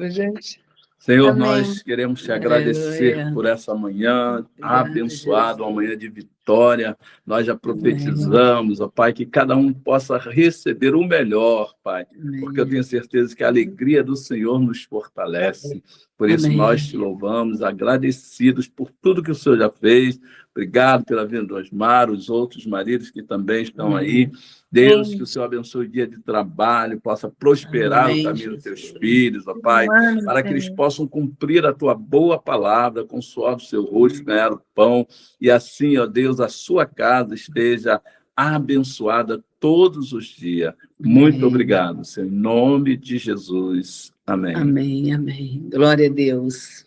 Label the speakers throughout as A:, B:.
A: gente.
B: Senhor,
A: Amém.
B: nós queremos te agradecer
A: Aleluia.
B: por essa manhã
A: Obrigada,
B: abençoada, uma
A: Jesus.
B: manhã de vitória. Nós já profetizamos, ó Pai, que cada um possa receber o melhor, Pai, porque eu
A: Amém.
B: tenho certeza que a alegria do Senhor nos fortalece. Por isso
A: Amém.
B: nós te louvamos, agradecidos por tudo que o Senhor já fez. Obrigado pela vinda do Osmar, os outros maridos que também estão aí. Deus, que o Senhor abençoe o dia de trabalho, possa prosperar
A: Amém,
B: o caminho dos teus
A: Jesus.
B: filhos, ó Pai,
A: Amém,
B: para que eles
A: Senhor.
B: possam cumprir a tua boa palavra com o suor do seu rosto, ganhar o pão, e assim, ó Deus, a sua casa esteja abençoada todos os dias. Muito obrigado, Senhor, em nome de Jesus. Amém.
A: Amém, amém. Glória a Deus.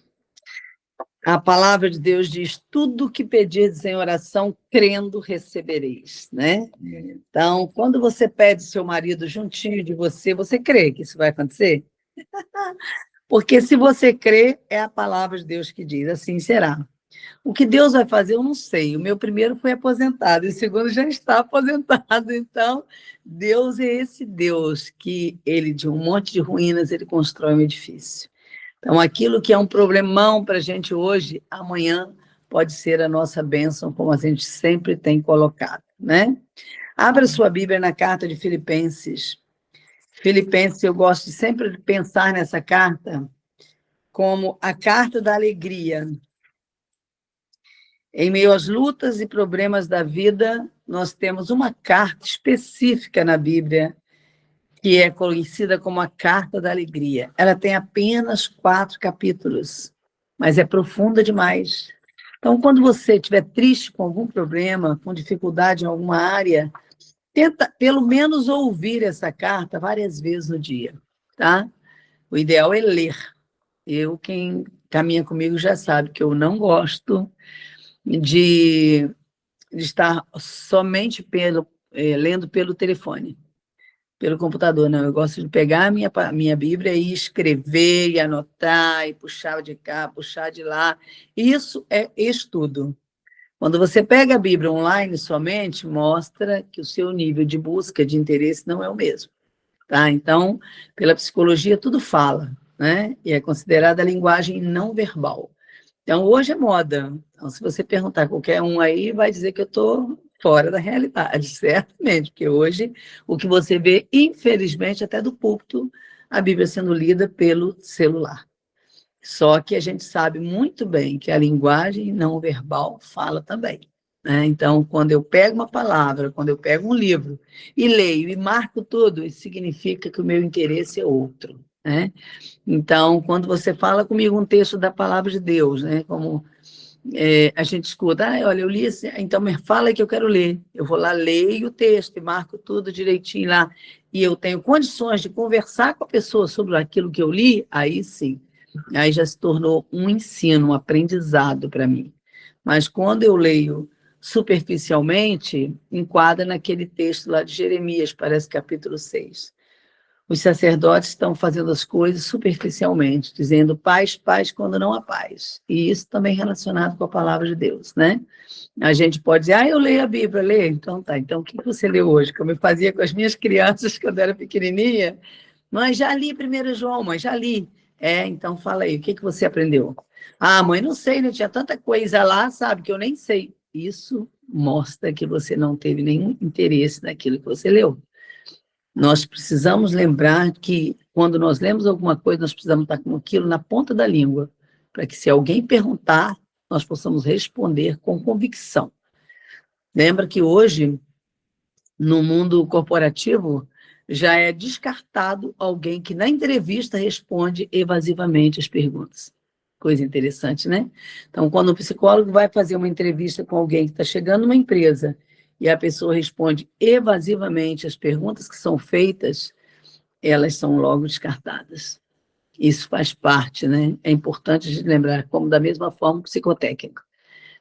A: A palavra de Deus diz: tudo que pedirdes em oração, crendo, recebereis, né? Então, quando você pede seu marido juntinho de você, você crê que isso vai acontecer? Porque se você crê, é a palavra de Deus que diz, assim será. O que Deus vai fazer, eu não sei. O meu primeiro foi aposentado, e o segundo já está aposentado. Então, Deus é esse Deus que, ele, de um monte de ruínas, ele constrói um edifício. Então, aquilo que é um problemão para a gente hoje, amanhã pode ser a nossa bênção, como a gente sempre tem colocado, né? Abra sua Bíblia na carta de Filipenses. Filipenses, eu gosto de sempre pensar nessa carta como a carta da alegria. Em meio às lutas e problemas da vida, nós temos uma carta específica na Bíblia, que é conhecida como a Carta da Alegria. Ela tem apenas 4 capítulos, mas é profunda demais. Então, quando você estiver triste com algum problema, com dificuldade em alguma área, tenta, pelo menos, ouvir essa carta várias vezes no dia, tá? O ideal é ler. Quem caminha comigo já sabe que eu não gosto de estar somente lendo pelo telefone, pelo computador, não. Eu gosto de pegar a minha Bíblia e escrever, e anotar, e puxar de cá, puxar de lá. Isso é estudo. Quando você pega a Bíblia online somente, mostra que o seu nível de busca, de interesse, não é o mesmo. Tá? Então, pela psicologia, tudo fala, né? E é considerada a linguagem não verbal. Então, hoje é moda. Então, se você perguntar a qualquer um aí, vai dizer que eu estou fora da realidade, certamente, porque hoje o que você vê, infelizmente, até do púlpito, a Bíblia sendo lida pelo celular. Só que a gente sabe muito bem que a linguagem não verbal fala também, né? Então, quando eu pego uma palavra, quando eu pego um livro e leio e marco tudo, isso significa que o meu interesse é outro, né? Então, quando você fala comigo um texto da palavra de Deus, né, como a gente escuta, olha, eu li assim, então me fala que eu quero ler. Eu vou lá, leio o texto e marco tudo direitinho lá, e eu tenho condições de conversar com a pessoa sobre aquilo que eu li, aí sim, aí já se tornou um ensino, um aprendizado para mim. Mas quando eu leio superficialmente, enquadra naquele texto lá de Jeremias, parece capítulo 6. Os sacerdotes estão fazendo as coisas superficialmente, dizendo paz, paz, quando não há paz. E isso também é relacionado com a palavra de Deus, né? A gente pode dizer, eu leio a Bíblia, leio. Então tá, então o que você leu hoje? Como eu fazia com as minhas crianças quando era pequenininha. Mãe, já li 1 João, mãe, já li. Então fala aí, o que você aprendeu? Ah, mãe, não sei, né? Tinha tanta coisa lá, sabe, que eu nem sei. Isso mostra que você não teve nenhum interesse naquilo que você leu. Nós precisamos lembrar que, quando nós lemos alguma coisa, nós precisamos estar com aquilo na ponta da língua, para que, se alguém perguntar, nós possamos responder com convicção. Lembra que hoje, no mundo corporativo, já é descartado alguém que, na entrevista, responde evasivamente as perguntas. Coisa interessante, né? Então, quando o psicólogo vai fazer uma entrevista com alguém que está chegando numa empresa e a pessoa responde evasivamente as perguntas que são feitas, elas são logo descartadas. Isso faz parte, né? É importante a gente lembrar, como da mesma forma psicotécnica.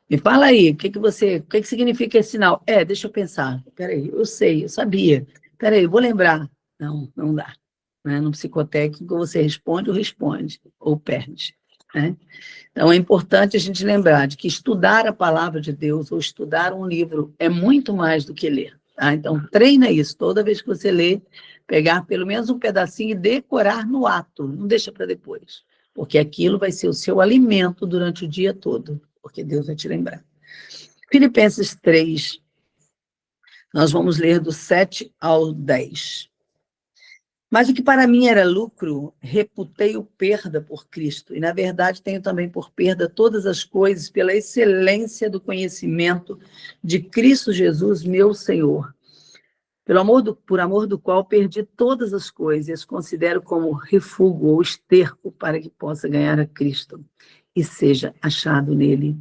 A: Me fala aí, o que significa esse sinal? Deixa eu pensar. Peraí, eu sei, eu sabia. Peraí, eu vou lembrar. Não dá. Né? No psicotécnico, você responde ou perde. Né? Então, é importante a gente lembrar de que estudar a palavra de Deus ou estudar um livro é muito mais do que ler. Tá? Então, treina isso. Toda vez que você lê, pegar pelo menos um pedacinho e decorar no ato, não deixa para depois, porque aquilo vai ser o seu alimento durante o dia todo, porque Deus vai te lembrar. Filipenses 3, nós vamos ler do 7 ao 10. Mas o que para mim era lucro, reputei-o perda por Cristo, e na verdade tenho também por perda todas as coisas pela excelência do conhecimento de Cristo Jesus, meu Senhor, por amor do qual perdi todas as coisas e as considero como refúgio ou esterco para que possa ganhar a Cristo e seja achado nele.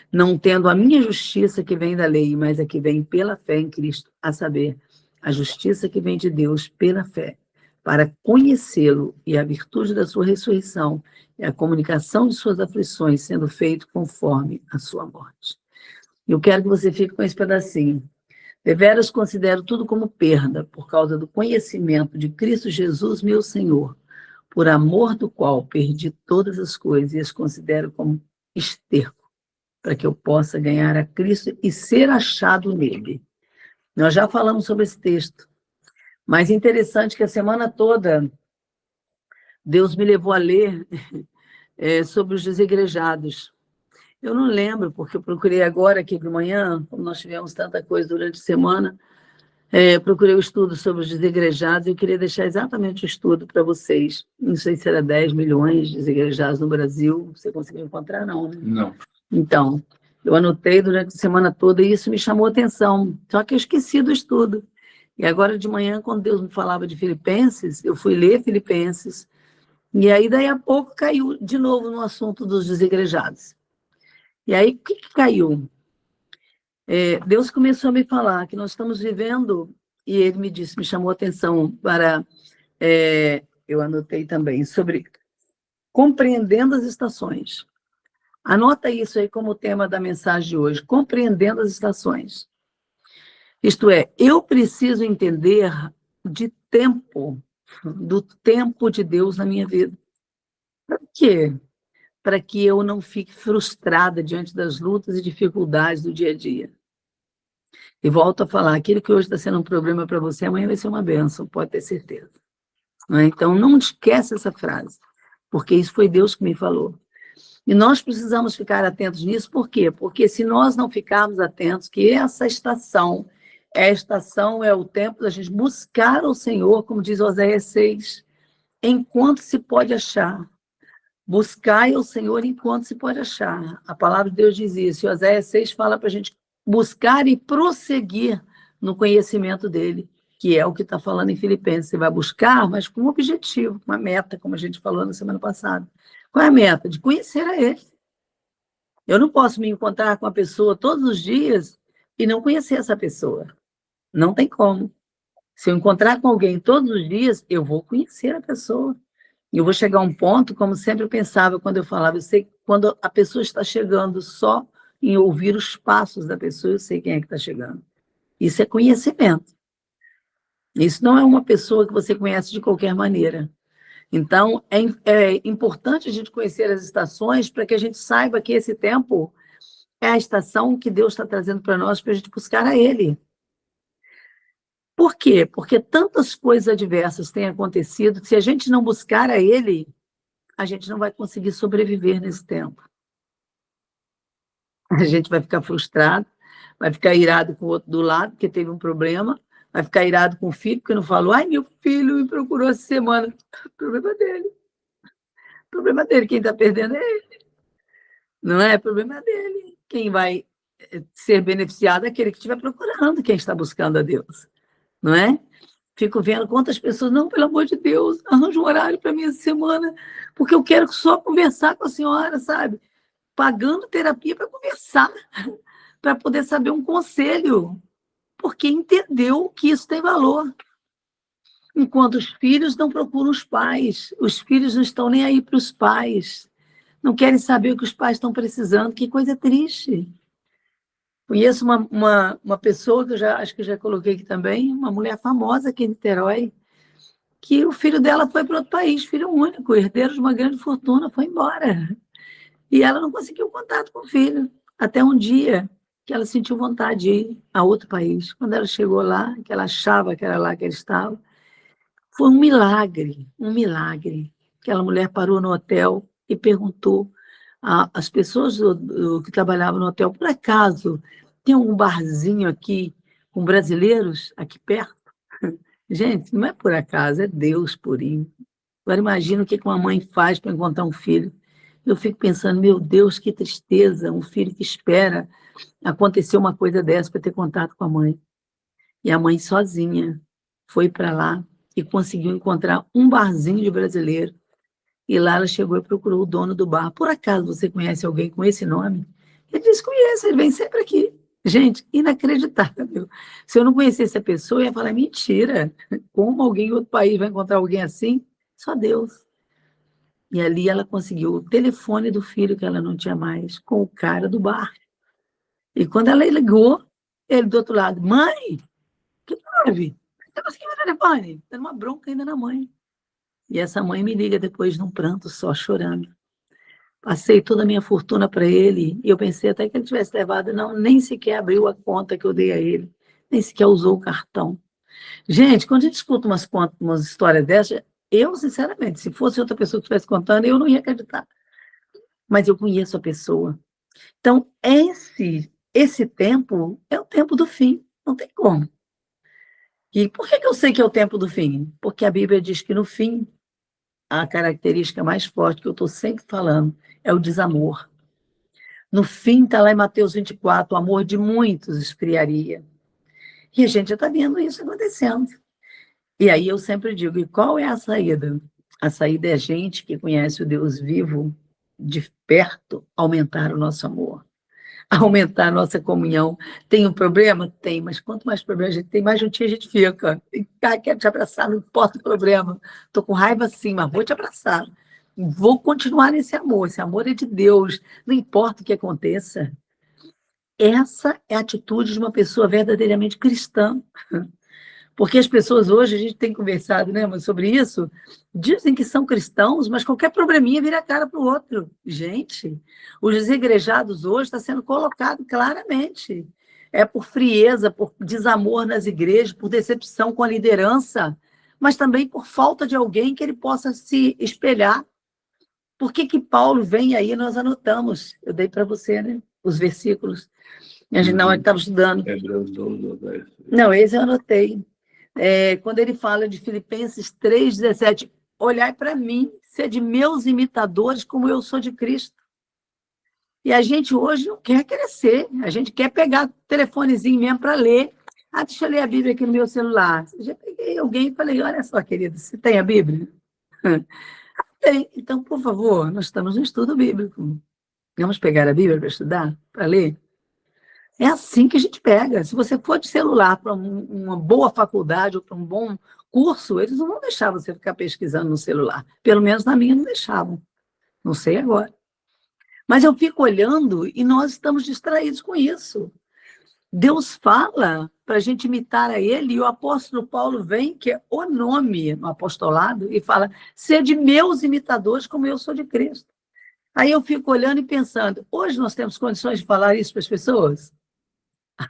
A: Não tendo a minha justiça que vem da lei, mas a que vem pela fé em Cristo, a saber, a justiça que vem de Deus pela fé, para conhecê-lo e a virtude da sua ressurreição e a comunicação de suas aflições, sendo feito conforme a sua morte. Eu quero que você fique com esse pedacinho. Deveras considero tudo como perda, por causa do conhecimento de Cristo Jesus, meu Senhor, por amor do qual perdi todas as coisas e as considero como esterco, para que eu possa ganhar a Cristo e ser achado nele. Nós já falamos sobre esse texto, mas interessante que a semana toda Deus me levou a ler sobre os desigrejados. Eu não lembro, porque eu procurei agora aqui de manhã, como nós tivemos tanta coisa durante a semana, procurei o estudo sobre os desigrejados e eu queria deixar exatamente o estudo para vocês. Não sei se era 10 milhões de desigrejados no Brasil, você conseguiu encontrar, não, né?
B: Não.
A: Então, eu anotei durante a semana toda e isso me chamou a atenção, só que eu esqueci do estudo. E agora de manhã, quando Deus me falava de Filipenses, eu fui ler Filipenses, e aí daí a pouco caiu de novo no assunto dos desigrejados. E aí, o que caiu? Deus começou a me falar que nós estamos vivendo, e ele me disse, me chamou a atenção para, eu anotei também, sobre compreendendo as estações. Anota isso aí como tema da mensagem de hoje, compreendendo as estações. Isto é, eu preciso entender de tempo, do tempo de Deus na minha vida. Para quê? Para que eu não fique frustrada diante das lutas e dificuldades do dia a dia. E volto a falar, aquilo que hoje está sendo um problema para você, amanhã vai ser uma bênção, pode ter certeza. Então, não esquece essa frase, porque isso foi Deus que me falou. E nós precisamos ficar atentos nisso, por quê? Porque se nós não ficarmos atentos, que essa estação, é o tempo da gente buscar o Senhor, como diz Oséias 6, enquanto se pode achar. Buscai o Senhor enquanto se pode achar. A palavra de Deus diz isso. E Oséias 6 fala para a gente buscar e prosseguir no conhecimento dele, que é o que está falando em Filipenses. Você vai buscar, mas com um objetivo, uma meta, como a gente falou na semana passada. Qual é a meta? De conhecer a ele. Eu não posso me encontrar com a pessoa todos os dias e não conhecer essa pessoa. Não tem como. Se eu encontrar com alguém todos os dias, eu vou conhecer a pessoa. E eu vou chegar a um ponto, como sempre eu pensava quando eu falava, eu sei que quando a pessoa está chegando só em ouvir os passos da pessoa, eu sei quem é que está chegando. Isso é conhecimento. Isso não é uma pessoa que você conhece de qualquer maneira. Então, é importante a gente conhecer as estações para que a gente saiba que esse tempo é a estação que Deus está trazendo para nós para a gente buscar a Ele. Por quê? Porque tantas coisas adversas têm acontecido que se a gente não buscar a Ele, a gente não vai conseguir sobreviver nesse tempo. A gente vai ficar frustrado, vai ficar irado com o outro do lado, porque teve um problema, vai ficar irado com o filho, porque não falou, ai, meu filho me procurou essa semana. Problema dele. Problema dele, quem está perdendo é ele. Não é problema dele. Quem vai ser beneficiado é aquele que estiver procurando, quem está buscando a Deus. Não é? Fico vendo quantas pessoas, não, pelo amor de Deus, arranja um horário para mim essa semana, porque eu quero só conversar com a senhora, sabe? Pagando terapia para conversar, para poder saber um conselho, porque entendeu que isso tem valor. Enquanto os filhos não procuram os filhos não estão nem aí para os pais, não querem saber o que os pais estão precisando, que coisa triste. Conheço uma pessoa, que eu acho que eu já coloquei aqui também, uma mulher famosa aqui em Niterói, que o filho dela foi para outro país, filho único, herdeiro de uma grande fortuna, foi embora. E ela não conseguiu contato com o filho, até um dia que ela sentiu vontade de ir a outro país. Quando ela chegou lá, que ela achava que era lá que ele estava, Foi um milagre, um milagre. Aquela mulher parou no hotel e perguntou às pessoas que trabalhavam no hotel, por acaso, tem um barzinho aqui com brasileiros aqui perto? Gente, não é por acaso, é Deus purinho. Agora imagina o que uma mãe faz para encontrar um filho. Eu fico pensando, meu Deus, que tristeza, um filho que espera acontecer uma coisa dessa para ter contato com a mãe. E a mãe sozinha foi para lá e conseguiu encontrar um barzinho de brasileiro. E lá ela chegou e procurou o dono do bar. Por acaso você conhece alguém com esse nome? Ele disse, conhece, ele vem sempre aqui. Gente, inacreditável. Se eu não conhecesse a pessoa, eu ia falar, mentira. Como alguém em outro país vai encontrar alguém assim? Só Deus. E ali ela conseguiu o telefone do filho que ela não tinha mais, com o cara do bar. E quando ela ligou, ele do outro lado, mãe, que houve? Você conseguiu meu telefone? Dando uma bronca ainda na mãe. E essa mãe me liga depois num pranto só, chorando. Passei toda a minha fortuna para ele, e eu pensei até que ele tivesse levado, não, nem sequer abriu a conta que eu dei a ele, nem sequer usou o cartão. Gente, quando a gente escuta umas histórias dessas, eu, sinceramente, se fosse outra pessoa que estivesse contando, eu não ia acreditar. Mas eu conheço a pessoa. Então, esse tempo é o tempo do fim, não tem como. E por que eu sei que é o tempo do fim? Porque a Bíblia diz que no fim, a característica mais forte que eu estou sempre falando é o desamor. No fim, está lá em Mateus 24, o amor de muitos esfriaria. E a gente já está vendo isso acontecendo. E aí eu sempre digo, e qual é a saída? A saída é a gente que conhece o Deus vivo de perto, aumentar o nosso amor, aumentar a nossa comunhão. Tem um problema? Tem, mas quanto mais problema a gente tem, mais juntinho a gente fica. E, quero te abraçar, não importa o problema. Estou com raiva sim, mas vou te abraçar. Vou continuar nesse amor. Esse amor é de Deus, não importa o que aconteça. Essa é a atitude de uma pessoa verdadeiramente cristã. Porque as pessoas hoje, a gente tem conversado, né, sobre isso, dizem que são cristãos, mas qualquer probleminha vira a cara para o outro. Gente, os desigrejados hoje está sendo colocado claramente. É por frieza, por desamor nas igrejas, por decepção com a liderança, mas também por falta de alguém que ele possa se espelhar. Por que Paulo vem aí, nós anotamos. Eu dei para você, né, os versículos. A gente não estava estudando. Não, esse eu anotei. Quando ele fala de Filipenses 3,17, olhai para mim, sede meus imitadores, como eu sou de Cristo. E a gente hoje não quer crescer, a gente quer pegar o telefonezinho mesmo para ler. Deixa eu ler a Bíblia aqui no meu celular. Eu já peguei alguém e falei, olha só, querido, você tem a Bíblia? Tem. Então, por favor, nós estamos no estudo bíblico. Vamos pegar a Bíblia para estudar, para ler? É assim que a gente pega. Se você for de celular para uma boa faculdade ou para um bom curso, eles não vão deixar você ficar pesquisando no celular. Pelo menos na minha não deixavam. Não sei agora. Mas eu fico olhando e nós estamos distraídos com isso. Deus fala para a gente imitar a ele e o apóstolo Paulo vem, que é o nome no apostolado, e fala, sede meus imitadores como eu sou de Cristo. Aí eu fico olhando e pensando, hoje nós temos condições de falar isso para as pessoas?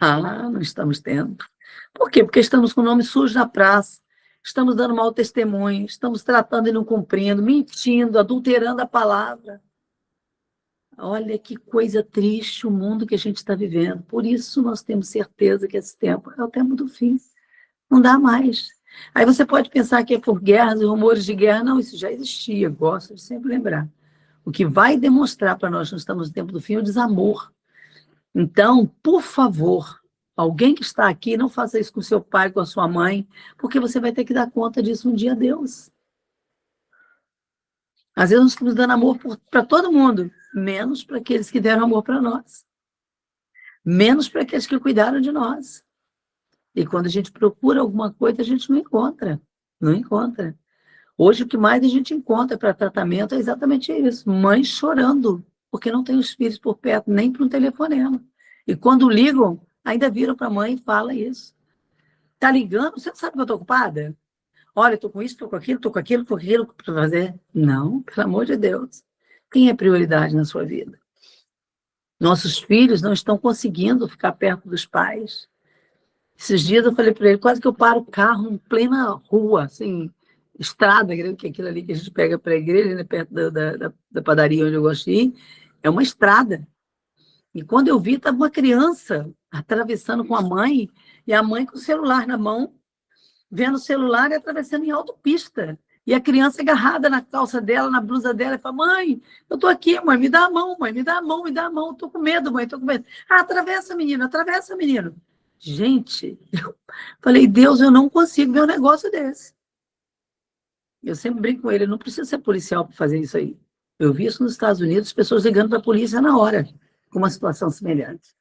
A: Não estamos tendo. Por quê? Porque estamos com o nome sujo na praça, estamos dando mau testemunho, estamos tratando e não cumprindo, mentindo, adulterando a palavra. Olha que coisa triste o mundo que a gente está vivendo. Por isso nós temos certeza que esse tempo é o tempo do fim. Não dá mais. Aí você pode pensar que é por guerras e rumores de guerra. Não, isso já existia, gosto de sempre lembrar. O que vai demonstrar para nós que nós estamos no tempo do fim é o desamor. Então, por favor, alguém que está aqui, não faça isso com seu pai, com a sua mãe, porque você vai ter que dar conta disso um dia a Deus. Às vezes nós estamos dando amor para todo mundo, menos para aqueles que deram amor para nós. Menos para aqueles que cuidaram de nós. E quando a gente procura alguma coisa, a gente não encontra. Não encontra. Hoje, o que mais a gente encontra para tratamento é exatamente isso. Mães chorando, porque não tem os filhos por perto, nem para um telefonema. E quando ligam, ainda viram para a mãe e falam isso. Está ligando? Você não sabe que eu estou ocupada? Olha, estou com isso, estou com aquilo para fazer. Não, pelo amor de Deus. Quem é prioridade na sua vida? Nossos filhos não estão conseguindo ficar perto dos pais. Esses dias eu falei para ele, quase que eu paro o carro em plena rua, assim, estrada, que é aquilo ali que a gente pega para a igreja, né, perto da padaria onde eu gosto de ir, é uma estrada. E quando eu vi, estava uma criança atravessando com a mãe, e a mãe com o celular na mão, vendo o celular e atravessando em autopista. E a criança agarrada na calça dela, na blusa dela, e fala: mãe, eu estou aqui, mãe, me dá a mão, mãe, me dá a mão, me dá a mão, estou com medo, mãe, estou com medo. Ah, atravessa, menino, atravessa, menino. Gente, eu falei: Deus, eu não consigo ver um negócio desse. Eu sempre brinco com ele: não precisa ser policial para fazer isso aí. Eu vi isso nos Estados Unidos, pessoas ligando para a polícia na hora, com uma situação semelhante.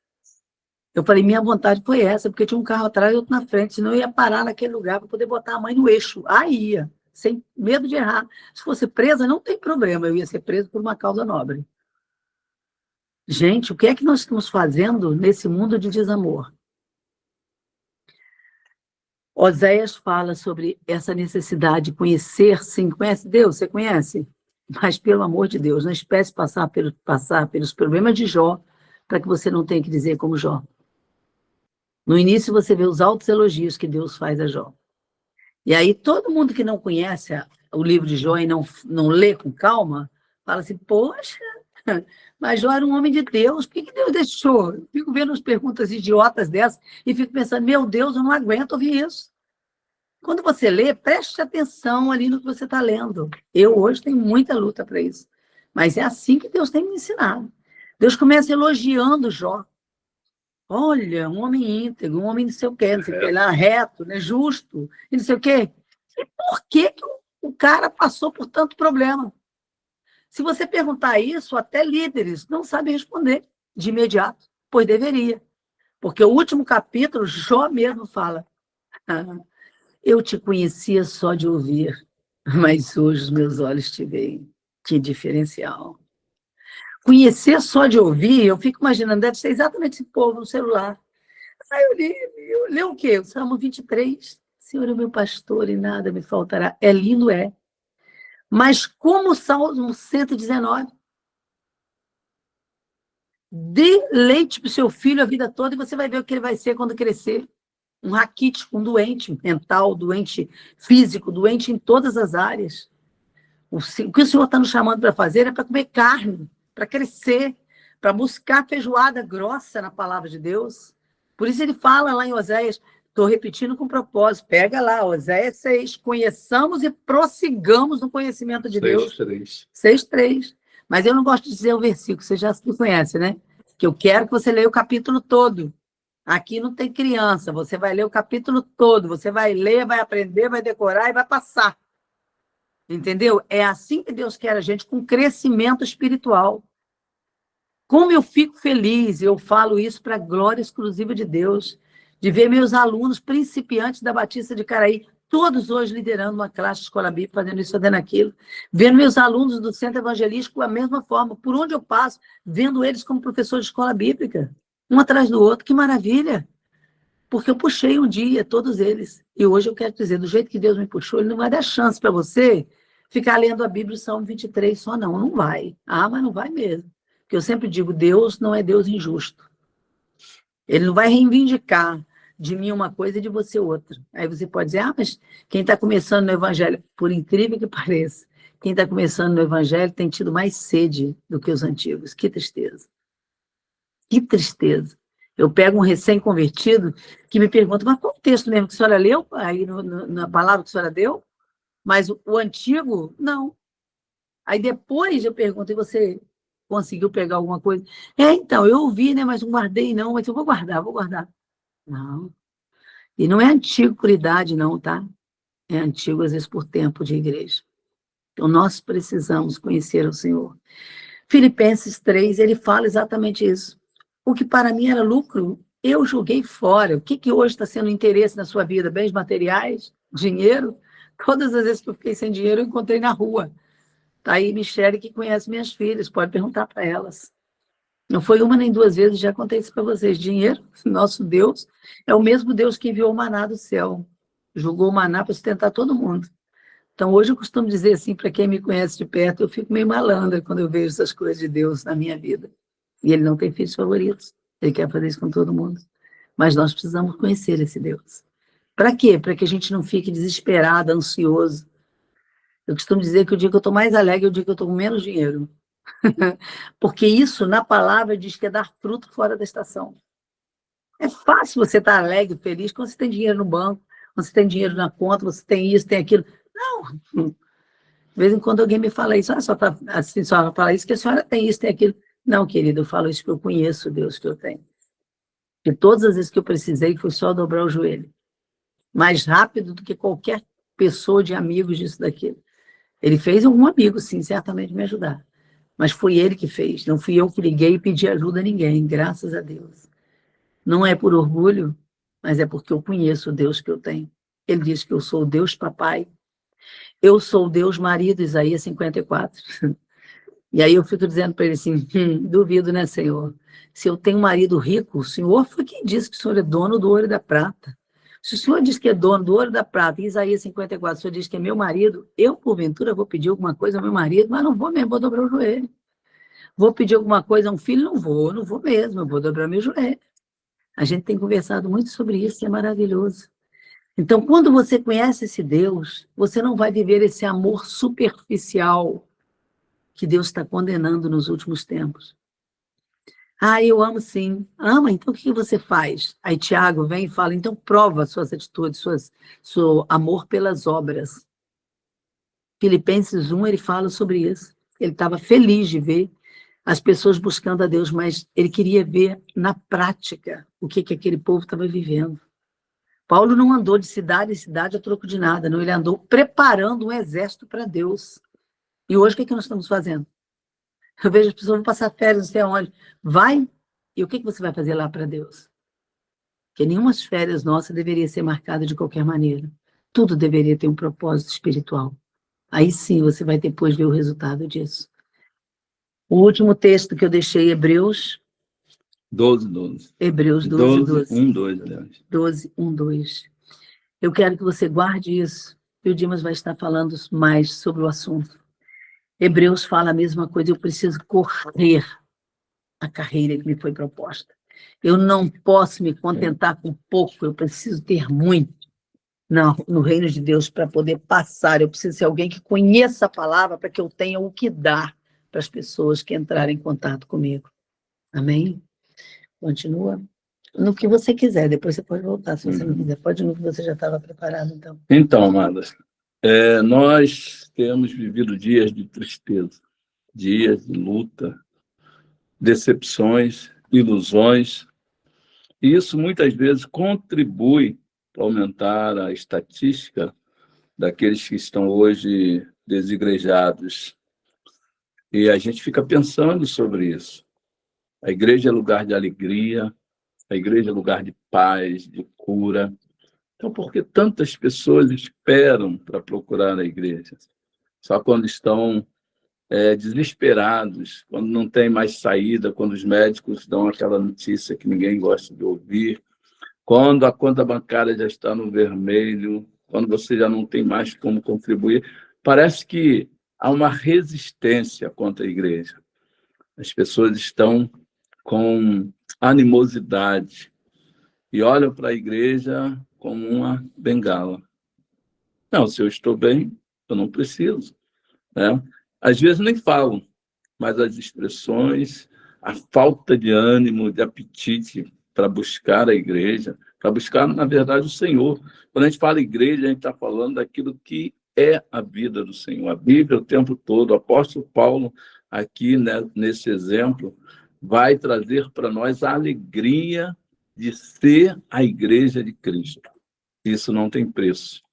A: Eu falei: minha vontade foi essa, porque tinha um carro atrás e outro na frente, senão eu ia parar naquele lugar para poder botar a mãe no eixo. Aí ia, sem medo de errar. Se fosse presa, não tem problema, eu ia ser preso por uma causa nobre. Gente, o que é que nós estamos fazendo nesse mundo de desamor? Oséias fala sobre essa necessidade de conhecer, sim, conhece Deus? Você conhece? Mas, pelo amor de Deus, não espécie passar pelos problemas de Jó, para que você não tenha que dizer como Jó. No início, você vê os altos elogios que Deus faz a Jó. E aí, todo mundo que não conhece o livro de Jó e não lê com calma, fala assim: poxa, mas Jó era um homem de Deus, por que Deus deixou? Eu fico vendo as perguntas idiotas dessas e fico pensando: meu Deus, eu não aguento ouvir isso. Quando você lê, preste atenção ali no que você está lendo. Eu hoje tenho muita luta para isso. Mas é assim que Deus tem me ensinado. Deus começa elogiando Jó. Olha, um homem íntegro, um homem não sei o quê, não sei o quê, lá, reto, né, justo, e não sei o quê. E por que o cara passou por tanto problema? Se você perguntar isso, até líderes não sabem responder de imediato, pois deveria. Porque o último capítulo, Jó mesmo fala: eu te conhecia só de ouvir, mas hoje os meus olhos te veem. Que diferencial. Conhecer só de ouvir, eu fico imaginando, deve ser exatamente esse povo no celular. Aí eu li o quê? O Salmo 23. Senhor é o meu pastor e nada me faltará. É lindo, é. Mas como o Salmo 119. Dê leite para o seu filho a vida toda e você vai ver o que ele vai ser quando crescer. Um raquítico, um doente mental, doente físico, doente em todas as áreas. O que o Senhor está nos chamando para fazer é para comer carne, para crescer, para buscar feijoada grossa na palavra de Deus. Por isso ele fala lá em Oséias, estou repetindo com propósito, pega lá, Oséias 6, conheçamos e prossigamos no conhecimento de Deus. 6:3. Mas eu não gosto de dizer o versículo, você já se conhece, né? Que eu quero que você leia o capítulo todo. Aqui não tem criança, você vai ler o capítulo todo, você vai ler, vai aprender, vai decorar e vai passar. Entendeu? É assim que Deus quer a gente, com crescimento espiritual. Como eu fico feliz, eu falo isso para a glória exclusiva de Deus, de ver meus alunos principiantes da Batista de Caraí, todos hoje liderando uma classe de escola bíblica, fazendo isso, fazendo aquilo, vendo meus alunos do Centro Evangelístico da mesma forma, por onde eu passo, vendo eles como professores de escola bíblica, um atrás do outro, que maravilha! Porque eu puxei um dia todos eles, e hoje eu quero dizer, do jeito que Deus me puxou, ele não vai dar chance para você ficar lendo a Bíblia, o Salmo 23 só não vai. Ah, mas não vai mesmo. Porque eu sempre digo, Deus não é Deus injusto. Ele não vai reivindicar de mim uma coisa e de você outra. Aí você pode dizer: ah, mas quem está começando no Evangelho, por incrível que pareça, quem está começando no Evangelho tem tido mais sede do que os antigos. Que tristeza. Que tristeza. Eu pego um recém-convertido que me pergunta: mas qual o texto mesmo que a senhora leu? Aí na palavra que a senhora deu? Mas o antigo, não. Aí depois eu pergunto: e você conseguiu pegar alguma coisa? Então, eu ouvi, né, mas não guardei não, mas eu vou guardar. Não. E não é antigo por idade não, tá? É antigo às vezes por tempo de igreja. Então nós precisamos conhecer o Senhor. Filipenses 3, ele fala exatamente isso. O que para mim era lucro, eu joguei fora. O que hoje está sendo interesse na sua vida? Bens materiais? Dinheiro? Todas as vezes que eu fiquei sem dinheiro, eu encontrei na rua. Tá aí Michele, que conhece minhas filhas, pode perguntar para elas. Não foi uma nem duas vezes, já contei isso para vocês. Dinheiro, nosso Deus, é o mesmo Deus que enviou o maná do céu. Jogou o maná para sustentar todo mundo. Então, hoje eu costumo dizer assim, para quem me conhece de perto, eu fico meio malandra quando eu vejo essas coisas de Deus na minha vida. E ele não tem filhos favoritos. Ele quer fazer isso com todo mundo. Mas nós precisamos conhecer esse Deus. Para quê? Para que a gente não fique desesperado, ansioso. Eu costumo dizer que o dia que eu estou mais alegre é o dia que eu estou com menos dinheiro. Porque isso, na palavra, diz que é dar fruto fora da estação. É fácil você estar alegre, feliz, quando você tem dinheiro no banco, quando você tem dinheiro na conta, você tem isso, tem aquilo. Não. De vez em quando alguém me fala isso, só para assim, só fala isso, que a senhora tem isso, tem aquilo. Não, querido, eu falo isso porque eu conheço o Deus que eu tenho. E todas as vezes que eu precisei, foi só dobrar o joelho. Mais rápido do que qualquer pessoa de amigos disso, daquilo. Ele fez algum amigo, sim, certamente me ajudar. Mas foi ele que fez, não fui eu que liguei e pedi ajuda a ninguém, graças a Deus. Não é por orgulho, mas é porque eu conheço o Deus que eu tenho. Ele diz que eu sou o Deus papai, eu sou o Deus marido, Isaías 54. E aí eu fico dizendo para ele assim, duvido, né, Senhor? Se eu tenho um marido rico, o Senhor foi quem disse que o Senhor é dono do ouro e da prata. Se o Senhor diz que é dono do ouro e da prata, em Isaías 54, o Senhor diz que é meu marido, eu, porventura, vou pedir alguma coisa ao meu marido, mas não vou mesmo, vou dobrar o joelho. Vou pedir alguma coisa a um filho? Não vou mesmo, eu vou dobrar meu joelho. A gente tem conversado muito sobre isso, é maravilhoso. Então, quando você conhece esse Deus, você não vai viver esse amor superficial que Deus está condenando nos últimos tempos. Ah, eu amo sim. Ama, então o que você faz? Aí Tiago vem e fala, então prova suas atitudes, seu amor pelas obras. Filipenses 1, ele fala sobre isso. Ele estava feliz de ver as pessoas buscando a Deus, mas ele queria ver na prática o que aquele povo estava vivendo. Paulo não andou de cidade em cidade a troco de nada, não. Ele andou preparando um exército para Deus. E hoje o que nós estamos fazendo? Eu vejo as pessoas vão passar férias, não sei aonde. Vai, e o que você vai fazer lá para Deus? Porque nenhuma férias nossa deveria ser marcada de qualquer maneira. Tudo deveria ter um propósito espiritual. Aí sim você vai depois ver o resultado disso. O último texto que eu deixei, Hebreus
B: 12.
A: Hebreus 12.
B: 12, aliás.
A: 12, 1, 2. Eu quero que você guarde isso. E o Dimas vai estar falando mais sobre o assunto. Hebreus fala a mesma coisa, eu preciso correr a carreira que me foi proposta. Eu não posso me contentar com pouco, eu preciso ter muito no reino de Deus para poder passar. Eu preciso ser alguém que conheça a palavra para que eu tenha o que dar para as pessoas que entrarem em contato comigo. Amém? Continua. No que você quiser, depois você pode voltar, se você não quiser. Pode ir no que você já estava preparado, então.
B: Então, amadas, nós temos vivido dias de tristeza, dias de luta, decepções, ilusões, e isso muitas vezes contribui para aumentar a estatística daqueles que estão hoje desigrejados. E a gente fica pensando sobre isso. A igreja é lugar de alegria, a igreja é lugar de paz, de cura. Então, por que tantas pessoas esperam para procurar a igreja? Só quando estão desesperados, quando não tem mais saída, quando os médicos dão aquela notícia que ninguém gosta de ouvir, quando a conta bancária já está no vermelho, quando você já não tem mais como contribuir. Parece que há uma resistência contra a igreja. As pessoas estão com animosidade e olham para a igreja como uma bengala. Não, se eu estou bem, eu não preciso, né? Às vezes nem falam, mas as expressões, a falta de ânimo, de apetite para buscar a igreja, para buscar, na verdade, o Senhor. Quando a gente fala igreja, a gente está falando daquilo que é a vida do Senhor. A Bíblia, o tempo todo, o apóstolo Paulo, aqui, né, nesse exemplo, vai trazer para nós a alegria de ser a igreja de Cristo. Isso não tem preço.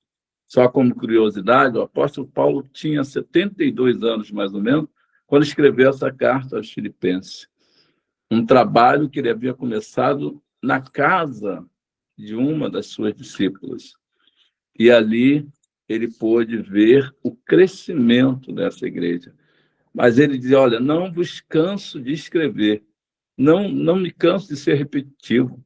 B: Só como curiosidade, o apóstolo Paulo tinha 72 anos, mais ou menos, quando escreveu essa carta aos Filipenses. Um trabalho que ele havia começado na casa de uma das suas discípulas. E ali ele pôde ver o crescimento dessa igreja. Mas ele dizia, olha, não vos canso de escrever, não me canso de ser repetitivo.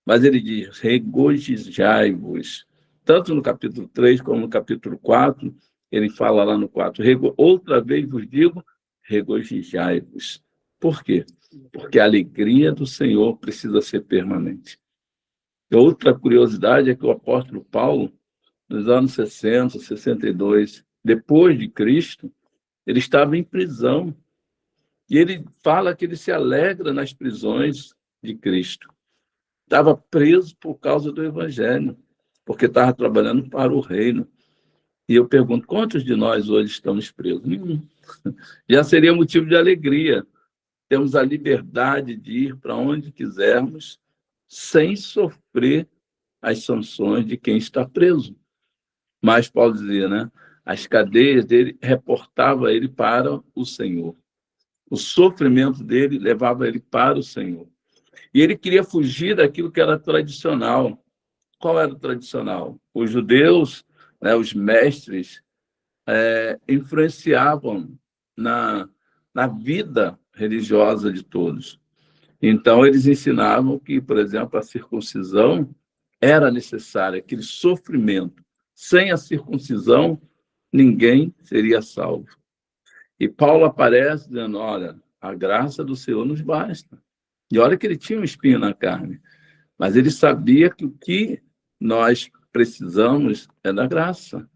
B: Mas ele diz, regozijai-vos. Tanto no capítulo 3 como no capítulo 4, ele fala lá no 4, outra vez vos digo, regozijai-vos. Por quê? Porque a alegria do Senhor precisa ser permanente. Outra curiosidade é que o apóstolo Paulo, nos anos 60, 62, depois de Cristo, ele estava em prisão. E ele fala que ele se alegra nas prisões de Cristo. Estava preso por causa do Evangelho, porque estava trabalhando para o reino. E eu pergunto, quantos de nós hoje estamos presos? Nenhum. Já seria motivo de alegria. Temos a liberdade de ir para onde quisermos, sem sofrer as sanções de quem está preso. Mas Paulo dizia, né? As cadeias dele reportavam ele para o Senhor. O sofrimento dele levava ele para o Senhor. E ele queria fugir daquilo que era tradicional. Qual era o tradicional? Os judeus, né, os mestres, influenciavam na vida religiosa de todos. Então, eles ensinavam que, por exemplo, a circuncisão era necessária, aquele sofrimento. Sem a circuncisão, ninguém seria salvo. E Paulo aparece dizendo, olha, a graça do Senhor nos basta. E olha que ele tinha um espinho na carne, mas ele sabia que o que nós precisamos é da graça.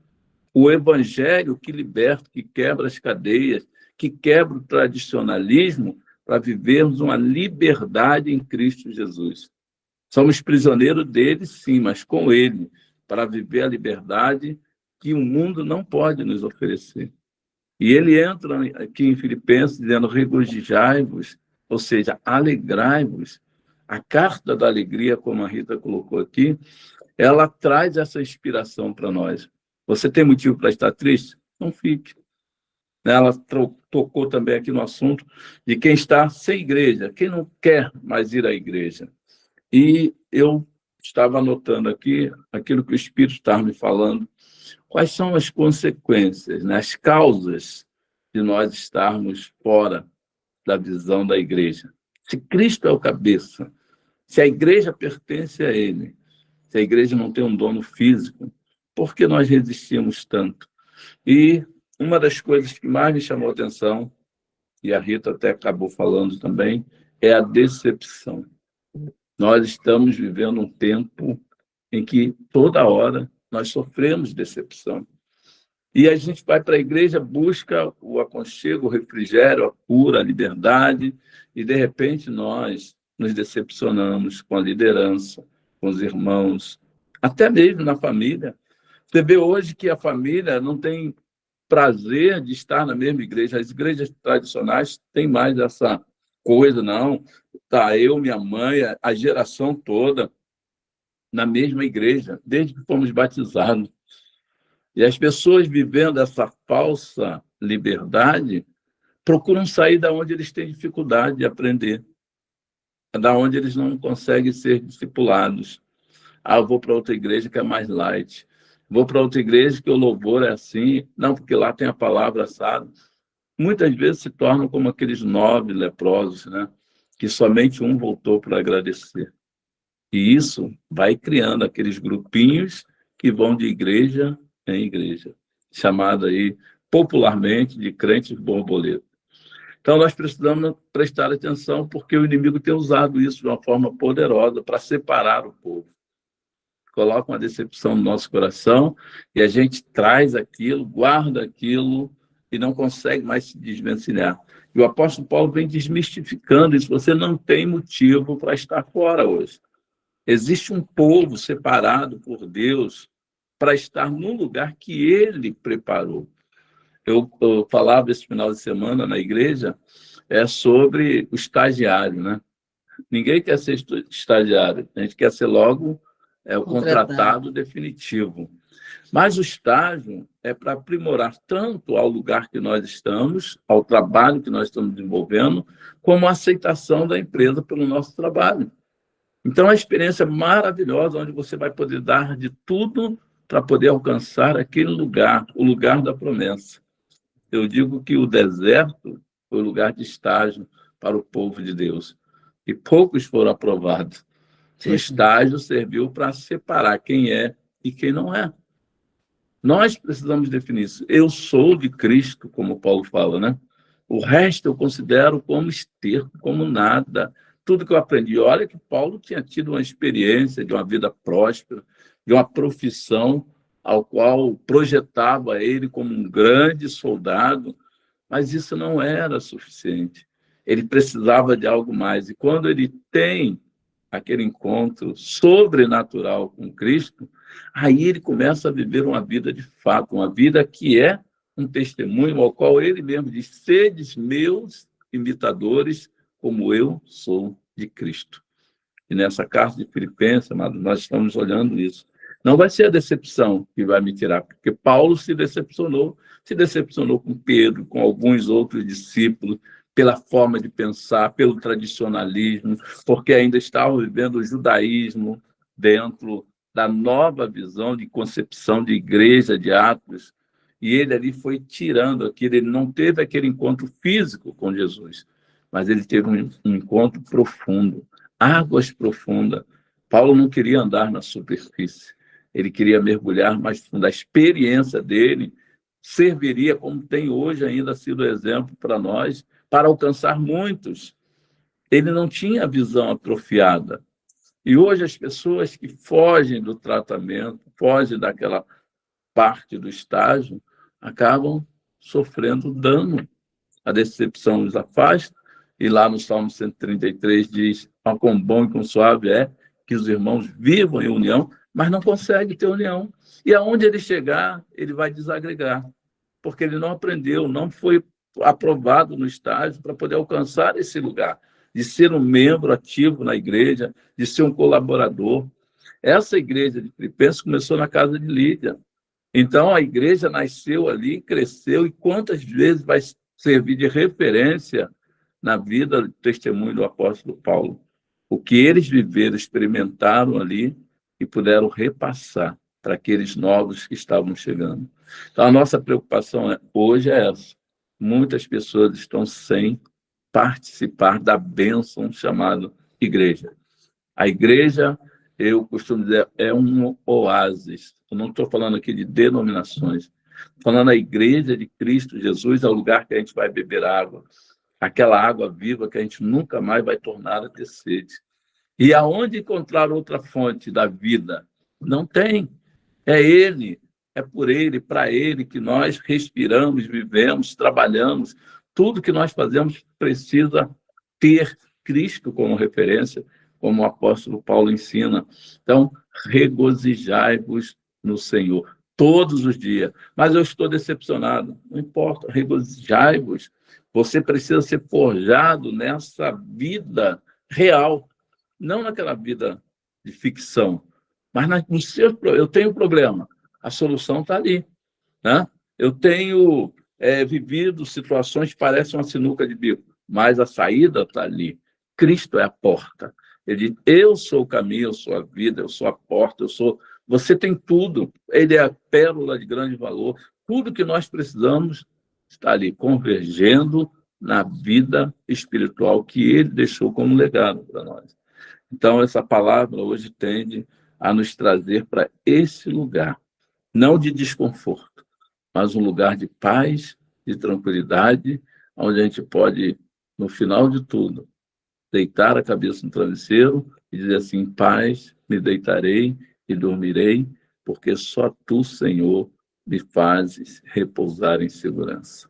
B: O evangelho que liberta, que quebra as cadeias, que quebra o tradicionalismo para vivermos uma liberdade em Cristo Jesus. Somos prisioneiros dele, sim, mas com ele, para viver a liberdade que o mundo não pode nos oferecer. E ele entra aqui em Filipenses dizendo, regozijai-vos, ou seja, alegrai-vos. A carta da alegria, como a Rita colocou aqui, ela traz essa inspiração para nós. Você tem motivo para estar triste? Não fique. Ela tocou também aqui no assunto de quem está sem igreja, quem não quer mais ir à igreja. E eu estava anotando aqui aquilo que o Espírito estava me falando. Quais são as consequências, né? As causas de nós estarmos fora da visão da igreja? Se Cristo é o cabeça, se a igreja pertence a ele, se a igreja não tem um dono físico, por que nós resistimos tanto? E uma das coisas que mais me chamou a atenção, e a Rita até acabou falando também, é a decepção. Nós estamos vivendo um tempo em que toda hora nós sofremos decepção. E a gente vai para a igreja, busca o aconchego, o refrigério, a cura, a liberdade, e, de repente, nós nos decepcionamos com a liderança, com os irmãos, até mesmo na família. Você vê hoje que a família não tem prazer de estar na mesma igreja. As igrejas tradicionais têm mais essa coisa, não. Tá, eu, minha mãe, a geração toda na mesma igreja, desde que fomos batizados. E as pessoas vivendo essa falsa liberdade procuram sair da onde eles têm dificuldade de aprender, da onde eles não conseguem ser discipulados. Ah, eu vou para outra igreja que é mais light. Vou para outra igreja que o louvor é assim. Não, porque lá tem a palavra assada. Muitas vezes se tornam como aqueles 9 leprosos, né? Que somente um voltou para agradecer. E isso vai criando aqueles grupinhos que vão de igreja em igreja, chamada aí popularmente de crentes borboleta. Então, nós precisamos prestar atenção, porque o inimigo tem usado isso de uma forma poderosa para separar o povo. Coloca uma decepção no nosso coração e a gente traz aquilo, guarda aquilo e não consegue mais se desvencilhar. E o apóstolo Paulo vem desmistificando isso. Você não tem motivo para estar fora hoje. Existe um povo separado por Deus para estar num lugar que ele preparou. Eu falava esse final de semana na igreja sobre o estagiário, né? Ninguém quer ser estagiário, a gente quer ser logo o contratado definitivo. Mas o estágio é para aprimorar tanto ao lugar que nós estamos, ao trabalho que nós estamos desenvolvendo, como a aceitação da empresa pelo nosso trabalho. Então, é uma experiência maravilhosa, onde você vai poder dar de tudo para poder alcançar aquele lugar, o lugar da promessa. Eu digo que o deserto foi o lugar de estágio para o povo de Deus. E poucos foram aprovados. O estágio serviu para separar quem é e quem não é. Nós precisamos definir isso. Eu sou de Cristo, como Paulo fala, né? O resto eu considero como esterco, como nada. Tudo que eu aprendi. Olha que Paulo tinha tido uma experiência de uma vida próspera, de uma profissão ao qual projetava ele como um grande soldado, mas isso não era suficiente. Ele precisava de algo mais. E quando ele tem aquele encontro sobrenatural com Cristo, aí ele começa a viver uma vida de fato, uma vida que é um testemunho ao qual ele mesmo diz: sedes meus imitadores, como eu sou de Cristo. E nessa carta de Filipenses, amados, nós estamos olhando isso. Não vai ser a decepção que vai me tirar, porque Paulo se decepcionou com Pedro, com alguns outros discípulos, pela forma de pensar, pelo tradicionalismo, porque ainda estavam vivendo o judaísmo dentro da nova visão de concepção de igreja, de Atos, e ele ali foi tirando aquilo. Ele não teve aquele encontro físico com Jesus, mas ele teve um encontro profundo, águas profundas. Paulo não queria andar na superfície, ele queria mergulhar mais fundo. A experiência dele serviria, como tem hoje ainda sido exemplo para nós, para alcançar muitos. Ele não tinha a visão atrofiada. E hoje as pessoas que fogem do tratamento, fogem daquela parte do estágio, acabam sofrendo dano. A decepção os afasta, e lá no Salmo 133 diz: quão bom e quão suave é que os irmãos vivam em união, mas não consegue ter união. E aonde ele chegar, ele vai desagregar, porque ele não aprendeu, não foi aprovado no estágio para poder alcançar esse lugar, de ser um membro ativo na igreja, de ser um colaborador. Essa igreja de Filipenses começou na casa de Lídia. Então, a igreja nasceu ali, cresceu, e quantas vezes vai servir de referência na vida do testemunho do apóstolo Paulo? O que eles viveram, experimentaram ali e puderam repassar para aqueles novos que estavam chegando. Então, a nossa preocupação hoje é essa. Muitas pessoas estão sem participar da bênção chamada igreja. A igreja, eu costumo dizer, é um oásis. Eu não estou falando aqui de denominações. Estou falando a igreja de Cristo Jesus, é o lugar que a gente vai beber água. Aquela água viva que a gente nunca mais vai tornar a ter sede. E aonde encontrar outra fonte da vida? Não tem. É Ele, é por Ele, para Ele que nós respiramos, vivemos, trabalhamos. Tudo que nós fazemos precisa ter Cristo como referência, como o apóstolo Paulo ensina. Então, regozijai-vos no Senhor todos os dias. Mas eu estou decepcionado. Não importa, regozijai-vos. Você precisa ser forjado nessa vida real, não naquela vida de ficção, mas no seu. Eu tenho problema, a solução está ali, né? Eu tenho vivido situações que parecem uma sinuca de bico, mas a saída está ali. Cristo é a porta. Ele diz: eu sou o caminho, eu sou a vida, eu sou a porta, eu sou. Você tem tudo. Ele é a pérola de grande valor. Tudo que nós precisamos está ali, convergendo na vida espiritual que ele deixou como legado para nós. Então, essa palavra hoje tende a nos trazer para esse lugar, não de desconforto, mas um lugar de paz, de tranquilidade, onde a gente pode, no final de tudo, deitar a cabeça no travesseiro e dizer assim: paz, me deitarei e dormirei, porque só tu, Senhor, me fazes repousar em segurança.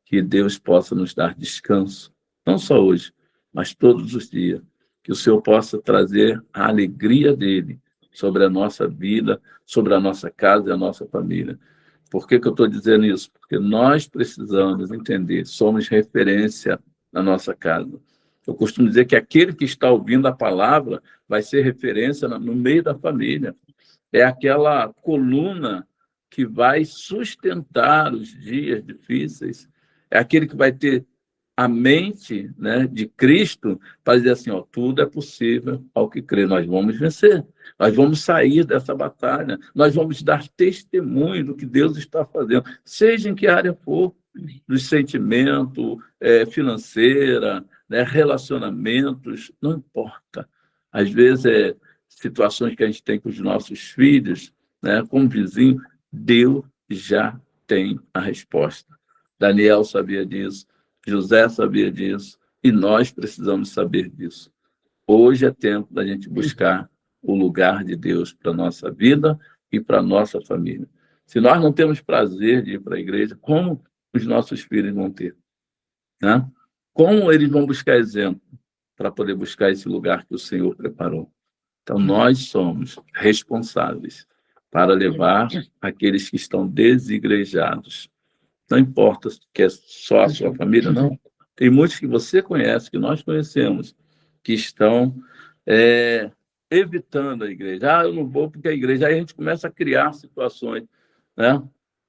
B: Que Deus possa nos dar descanso, não só hoje, mas todos os dias. Que o Senhor possa trazer a alegria dele sobre a nossa vida, sobre a nossa casa e a nossa família. Por que eu estou dizendo isso? Porque nós precisamos entender, somos referência na nossa casa. Eu costumo dizer que aquele que está ouvindo a palavra vai ser referência no meio da família. É aquela coluna que vai sustentar os dias difíceis. É aquele que vai ter a mente, né, de Cristo para dizer assim: ó, tudo é possível ao que crê. Nós vamos vencer, nós vamos sair dessa batalha, nós vamos dar testemunho do que Deus está fazendo, seja em que área for, do sentimento, financeira, né, relacionamentos, não importa. Às vezes situações que a gente tem com os nossos filhos, né, com o vizinho, Deus já tem a resposta. Daniel sabia disso, José sabia disso, e nós precisamos saber disso. Hoje é tempo da gente buscar o lugar de Deus para a nossa vida, e para a nossa família. Se nós não temos prazer de ir para a igreja, como os nossos filhos vão ter? Né? Como eles vão buscar exemplo para poder buscar esse lugar que o Senhor preparou? Então, nós somos responsáveis para levar aqueles que estão desigrejados. Não importa que é só a sua família, não. Tem muitos que você conhece, que nós conhecemos, que estão evitando a igreja. Eu não vou porque a igreja... Aí a gente começa a criar situações, né?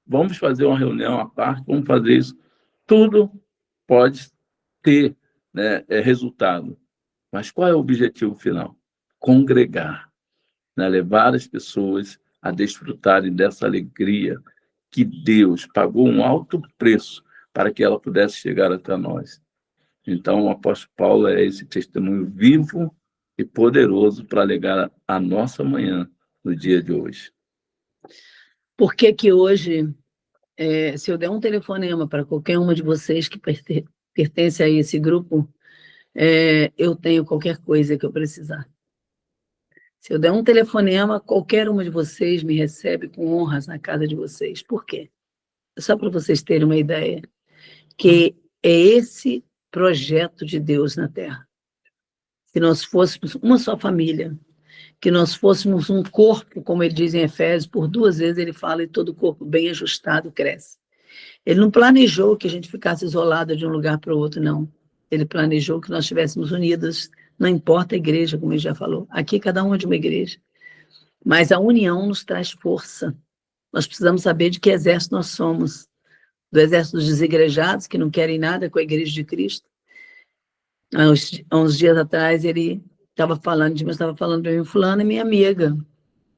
B: Vamos fazer uma reunião à parte, vamos fazer isso. Tudo pode ter, né, resultado. Mas qual é o objetivo final? Congregar, né? Levar as pessoas a desfrutarem dessa alegria que Deus pagou um alto preço para que ela pudesse chegar até nós. Então, o apóstolo Paulo é esse testemunho vivo e poderoso para alegar a nossa manhã no dia de hoje.
A: Por que que hoje, se eu der um telefonema para qualquer uma de vocês que pertence a esse grupo, eu tenho qualquer coisa que eu precisar. Se eu der um telefonema, qualquer uma de vocês me recebe com honras na casa de vocês. Por quê? Só para vocês terem uma ideia, que é esse projeto de Deus na Terra. Que nós fôssemos uma só família, que nós fôssemos um corpo, como ele diz em Efésios, por 2 vezes ele fala, e todo corpo bem ajustado cresce. Ele não planejou que a gente ficasse isolado de um lugar para o outro, não. Ele planejou que nós estivéssemos unidos, não importa a igreja, como ele já falou. Aqui cada um é de uma igreja. Mas a união nos traz força. Nós precisamos saber de que exército nós somos. Do exército dos desigrejados, que não querem nada com a igreja de Cristo. Há uns dias atrás, ele estava falando de mim, estava falando para mim, fulano é minha amiga.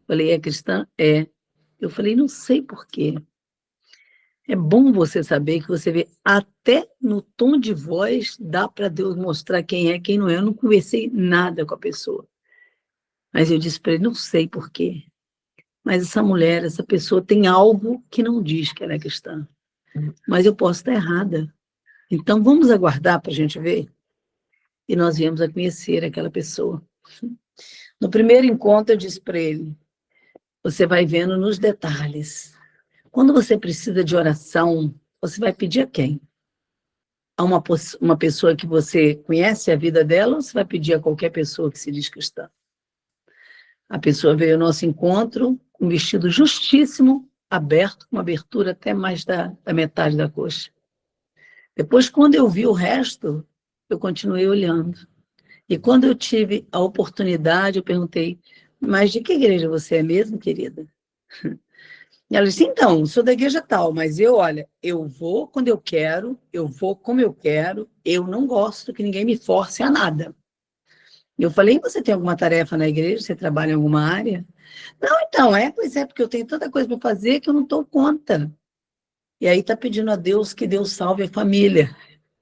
A: Falei, é cristã? É. Eu falei, não sei por quê. É bom você saber que você vê, até no tom de voz, dá para Deus mostrar quem é, quem não é. Eu não conversei nada com a pessoa. Mas eu disse para ele, não sei por quê. Mas essa mulher, essa pessoa tem algo que não diz que ela é cristã. Mas eu posso estar errada. Então, vamos aguardar para a gente ver? E nós viemos a conhecer aquela pessoa. No primeiro encontro, eu disse para ele, você vai vendo nos detalhes. Quando você precisa de oração, você vai pedir a quem? A uma pessoa que você conhece a vida dela, ou você vai pedir a qualquer pessoa que se diz cristã? A pessoa veio ao nosso encontro com um vestido justíssimo, aberto, com uma abertura até mais da metade da coxa. Depois, quando eu vi o resto, eu continuei olhando. E quando eu tive a oportunidade, eu perguntei, mas de que igreja você é mesmo, querida? E ela disse, então, sou da igreja tal, mas olha, eu vou quando eu quero, eu vou como eu quero, eu não gosto que ninguém me force a nada. E eu falei, você tem alguma tarefa na igreja? Você trabalha em alguma área? Não, então, pois é, porque eu tenho tanta coisa para fazer que eu não dou conta. E aí está pedindo a Deus que Deus salve a família.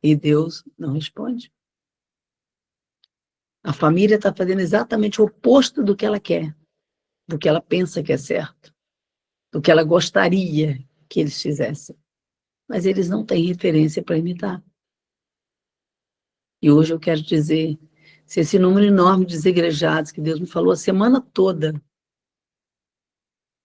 A: E Deus não responde. A família está fazendo exatamente o oposto do que ela quer, do que ela pensa que é certo, do que ela gostaria que eles fizessem. Mas eles não têm referência para imitar. E hoje eu quero dizer, se esse número enorme de desigrejados que Deus me falou a semana toda,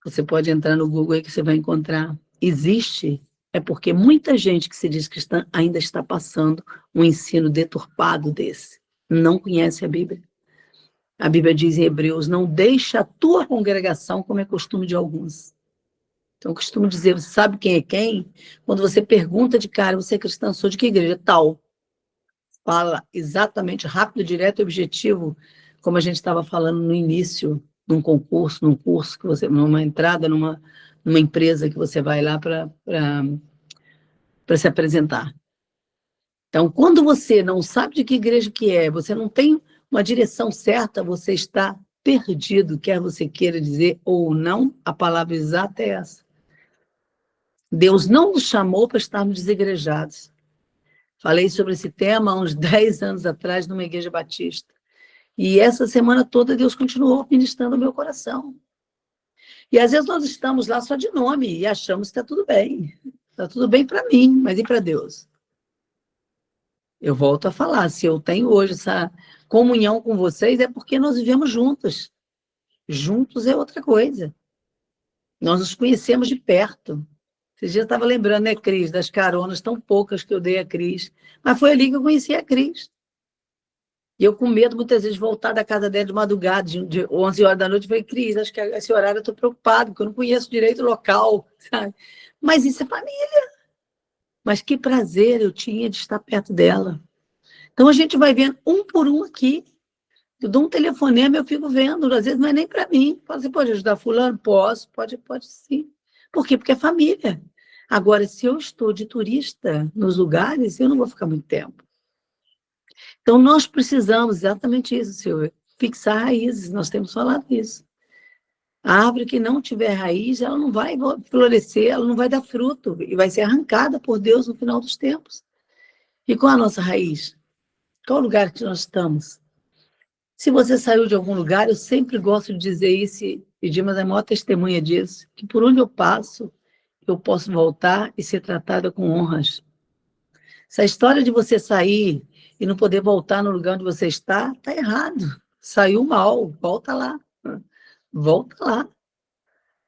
A: você pode entrar no Google aí que você vai encontrar, existe, é porque muita gente que se diz cristã ainda está passando um ensino deturpado desse. Não conhece a Bíblia. A Bíblia diz em Hebreus, não deixa a tua congregação como é costume de alguns. Então, eu costumo dizer, você sabe quem é quem? Quando você pergunta de cara, você é cristão, sou de que igreja? Tal. Fala exatamente, rápido, direto e objetivo, como a gente estava falando no início, num concurso, num curso, que você, numa entrada, numa empresa que você vai lá para se apresentar. Então, quando você não sabe de que igreja que é, você não tem uma direção certa, você está perdido, quer você queira dizer ou não, a palavra exata é essa. Deus não nos chamou para estarmos desigrejados. Falei sobre esse tema há uns 10 anos atrás, numa igreja batista. E essa semana toda Deus continuou ministrando o meu coração. E às vezes nós estamos lá só de nome e achamos que está tudo bem. Está tudo bem para mim, mas e para Deus? Eu volto a falar, se eu tenho hoje essa comunhão com vocês, é porque nós vivemos juntos. Juntos é outra coisa. Nós nos conhecemos de perto. Esses dias eu estava lembrando, né, Cris, das caronas tão poucas que eu dei a Cris. Mas foi ali que eu conheci a Cris. E eu com medo, muitas vezes, de voltar da casa dela de madrugada, de 11 horas da noite, eu falei, Cris, acho que esse horário eu estou preocupado, porque eu não conheço direito o local, sabe? Mas isso é família. Mas que prazer eu tinha de estar perto dela. Então a gente vai vendo um por um aqui. Eu dou um telefonema, eu fico vendo, às vezes não é nem para mim. Fala, você pode ajudar fulano? Posso, pode sim. Por quê? Porque é família. Agora, se eu estou de turista nos lugares, eu não vou ficar muito tempo. Então, nós precisamos exatamente isso, Silvia, fixar raízes, nós temos falado isso. A árvore que não tiver raiz, ela não vai florescer, ela não vai dar fruto, e vai ser arrancada por Deus no final dos tempos. E qual a nossa raiz? Qual o lugar que nós estamos? Se você saiu de algum lugar, eu sempre gosto de dizer isso, e Dimas é a maior testemunha disso, que por onde eu passo, eu posso voltar e ser tratada com honras. Essa história de você sair e não poder voltar no lugar onde você está errado. Saiu mal, volta lá. Volta lá.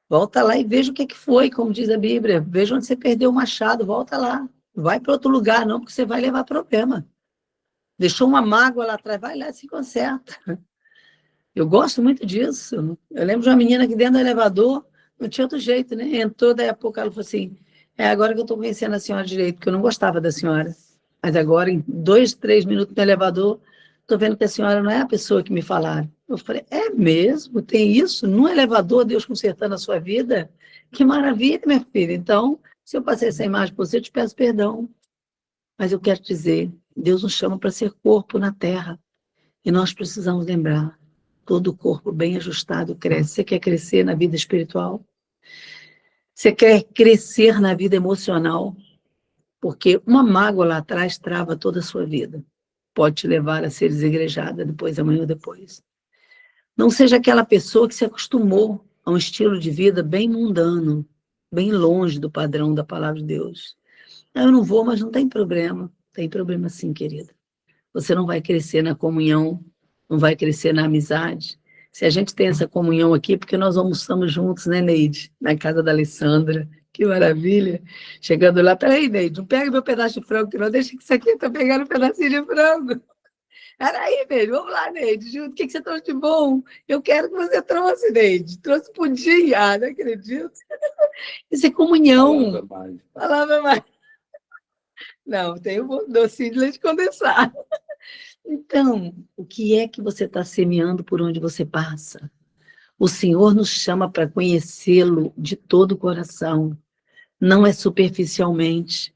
A: Volta lá e veja o que foi, como diz a Bíblia. Veja onde você perdeu o machado, volta lá. Vai para outro lugar, não, porque você vai levar problema. Deixou uma mágoa lá atrás, vai lá e se conserta. Eu gosto muito disso. Eu lembro de uma menina aqui dentro do elevador, não tinha outro jeito, né? Entrou, daí a pouco ela falou assim, agora que eu estou conhecendo a senhora direito, porque eu não gostava da senhora. Mas agora, em 2, 3 minutos no elevador, estou vendo que a senhora não é a pessoa que me falaram. Eu falei, é mesmo? Tem isso? No elevador, Deus consertando a sua vida? Que maravilha, minha filha. Então, se eu passei essa imagem para você, eu te peço perdão. Mas eu quero dizer, Deus nos chama para ser corpo na terra. E nós precisamos lembrar, todo corpo bem ajustado cresce. Você quer crescer na vida espiritual? Você quer crescer na vida emocional? Porque uma mágoa lá atrás trava toda a sua vida. Pode te levar a ser desigrejada depois, amanhã ou depois. Não seja aquela pessoa que se acostumou a um estilo de vida bem mundano, bem longe do padrão da palavra de Deus. Eu não vou, mas não tem problema. Tem problema sim, querida. Você não vai crescer na comunhão, não vai crescer na amizade. Se a gente tem essa comunhão aqui, porque nós almoçamos juntos, né, Neide? Na casa da Alessandra. Que maravilha. Chegando lá, peraí, Neide, não pega meu pedaço de frango, que não deixa que isso aqui, eu tô pegando um pedacinho de frango. Peraí, Neide, vamos lá, Neide, junto, o que você trouxe de bom? Eu quero que você trouxe, Neide. Trouxe pudim, não acredito. Isso é comunhão. Palavra mais. Não, tem um docinho de leite condensado. Então, o que é que você está semeando por onde você passa? O Senhor nos chama para conhecê-lo de todo o coração. Não é superficialmente.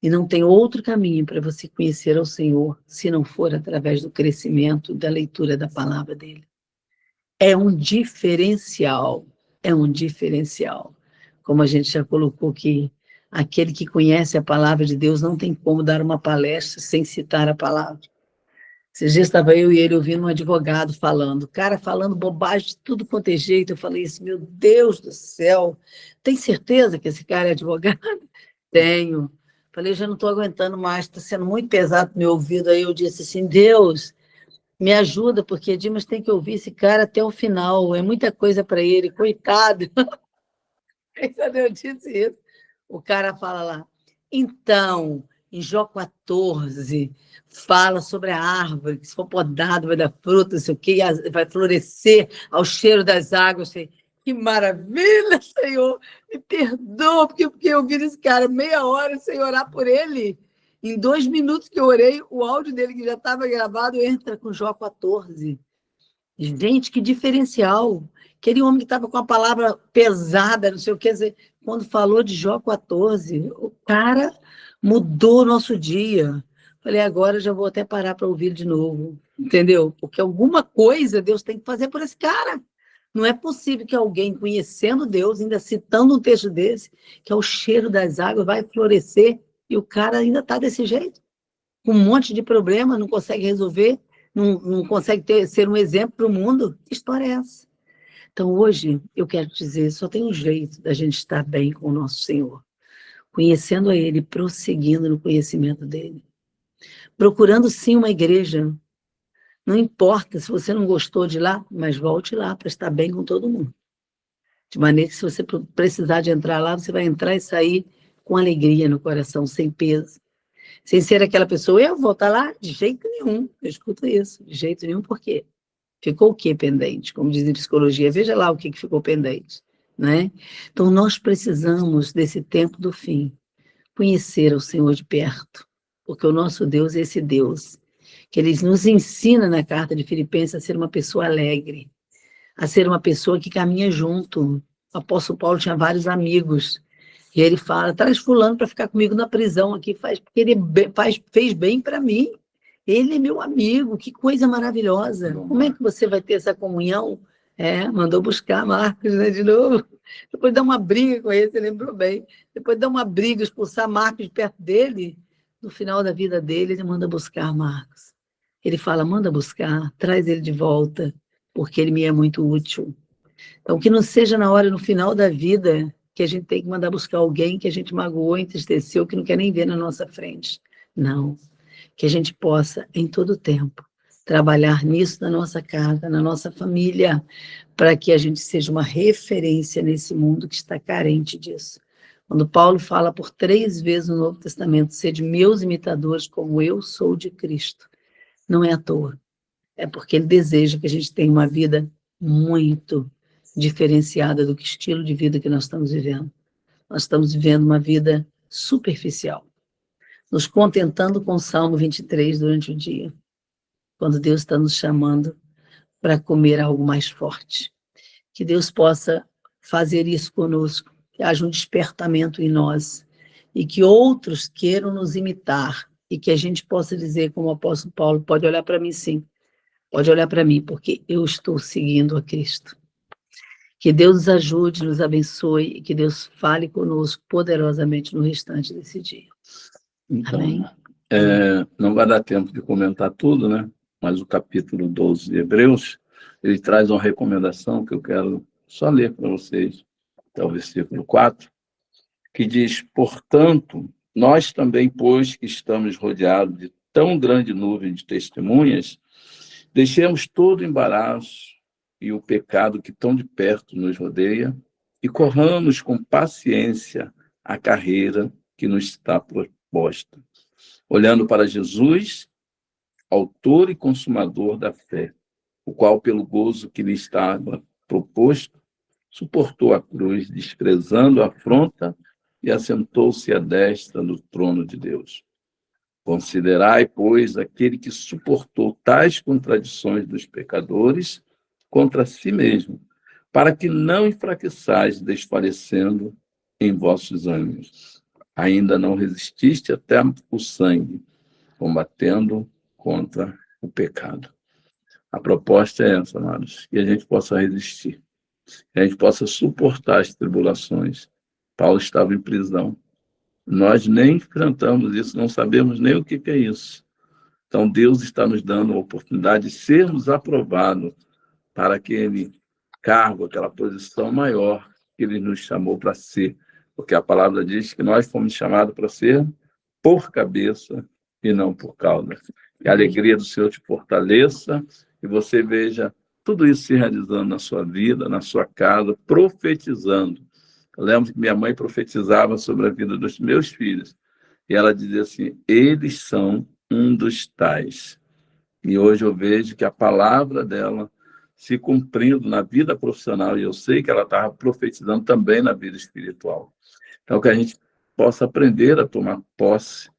A: E não tem outro caminho para você conhecer ao Senhor, se não for através do crescimento da leitura da palavra dele. É um diferencial. É um diferencial. Como a gente já colocou aqui, aquele que conhece a palavra de Deus não tem como dar uma palestra sem citar a palavra. Esses dias estava eu e ele ouvindo um advogado falando, cara falando bobagem de tudo quanto é jeito. Eu falei isso, meu Deus do céu, tem certeza que esse cara é advogado? Tenho. Falei, já não estou aguentando mais, está sendo muito pesado no meu ouvido. Aí eu disse assim, Deus, me ajuda, porque Dimas tem que ouvir esse cara até o final, é muita coisa para ele, coitado. Aí quando eu disse isso, o cara fala lá, então, em Jó 14, fala sobre a árvore, que se for podado vai dar fruta, não sei o quê, vai florescer ao cheiro das águas. Que maravilha, Senhor! Me perdoa, porque eu vi esse cara meia hora sem orar por ele. Em 2 minutos que eu orei, o áudio dele, que já estava gravado, entra com Jó 14. Gente, que diferencial! Aquele homem que estava com a palavra pesada, não sei o que, quando falou de Jó 14, o cara mudou o nosso dia. Falei, agora já vou até parar para ouvir de novo, entendeu? Porque alguma coisa Deus tem que fazer por esse cara. Não é possível que alguém, conhecendo Deus, ainda citando um texto desse, que é o cheiro das águas, vai florescer, e o cara ainda está desse jeito, com um monte de problema, não consegue resolver, não consegue ser um exemplo para o mundo. Que história é essa? Então, hoje, eu quero te dizer, só tem um jeito da gente estar bem com o nosso Senhor, conhecendo a Ele, prosseguindo no conhecimento dEle, procurando sim uma igreja. Não importa se você não gostou de lá, mas volte lá para estar bem com todo mundo. de maneira que se você precisar de entrar lá, você vai entrar e sair com alegria no coração, sem peso. Sem ser aquela pessoa, eu vou estar lá? De jeito nenhum. Eu escuto isso, de jeito nenhum, por quê? Ficou o que pendente? Como diz em psicologia, veja lá o que ficou pendente, né? Então, nós precisamos, desse tempo do fim, conhecer o Senhor de perto, porque o nosso Deus é esse Deus, que Ele nos ensina na carta de Filipenses a ser uma pessoa alegre, a ser uma pessoa que caminha junto. O apóstolo Paulo tinha vários amigos, e ele fala, traz fulano para ficar comigo na prisão aqui, porque ele fez bem para mim. Ele é meu amigo, que coisa maravilhosa. Como é que você vai ter essa comunhão? Mandou buscar Marcos, né, de novo. Depois de dar uma briga com ele, você lembrou bem. Depois de dar uma briga, expulsar Marcos de perto dele, no final da vida dele, ele manda buscar Marcos. Ele fala, manda buscar, traz ele de volta, porque ele me é muito útil. Então, que não seja na hora, no final da vida, que a gente tem que mandar buscar alguém que a gente magoou, entristeceu, que não quer nem ver na nossa frente. Não. Que a gente possa, em todo tempo, trabalhar nisso na nossa casa, na nossa família, para que a gente seja uma referência nesse mundo que está carente disso. Quando Paulo fala por 3 vezes no Novo Testamento, sede meus imitadores como eu sou de Cristo, não é à toa. É porque ele deseja que a gente tenha uma vida muito diferenciada do que estilo de vida que nós estamos vivendo. Nós estamos vivendo uma vida superficial, nos contentando com o Salmo 23 durante o dia, quando Deus está nos chamando para comer algo mais forte. Que Deus possa fazer isso conosco, que haja um despertamento em nós, e que outros queiram nos imitar, e que a gente possa dizer, como o apóstolo Paulo, pode olhar para mim sim, pode olhar para mim, porque eu estou seguindo a Cristo. Que Deus nos ajude, nos abençoe, e que Deus fale conosco poderosamente no restante desse dia.
B: Então,
A: Amém?
B: não vai dar tempo de comentar tudo, né? Mas o capítulo 12 de Hebreus, ele traz uma recomendação que eu quero só ler para vocês, até o versículo 4, que diz, portanto, nós também, pois que estamos rodeados de tão grande nuvem de testemunhas, deixemos todo o embaraço e o pecado que tão de perto nos rodeia e corramos com paciência a carreira que nos está proposta, olhando para Jesus, autor e consumador da fé, o qual, pelo gozo que lhe estava proposto, suportou a cruz, desprezando a afronta, e assentou-se à destra do trono de Deus. Considerai, pois, aquele que suportou tais contradições dos pecadores contra si mesmo, para que não enfraqueçais, desfalecendo em vossos ânimos. Ainda não resististe até o sangue, combatendo contra o pecado. A proposta é essa, amados, que a gente possa resistir, que a gente possa suportar as tribulações. Paulo estava em prisão. Nós nem enfrentamos isso, não sabemos nem o que é isso. Então, Deus está nos dando a oportunidade de sermos aprovados para aquele cargo, aquela posição maior que Ele nos chamou para ser. Porque a palavra diz que nós fomos chamados para ser por cabeça e não por cauda. Que a alegria do Senhor te fortaleça e você veja tudo isso se realizando na sua vida, na sua casa, profetizando. Eu lembro que minha mãe profetizava sobre a vida dos meus filhos. E ela dizia assim, eles são um dos tais. E hoje eu vejo que a palavra dela se cumprindo na vida profissional, e eu sei que ela estava profetizando também na vida espiritual. Então, que a gente possa aprender a tomar posse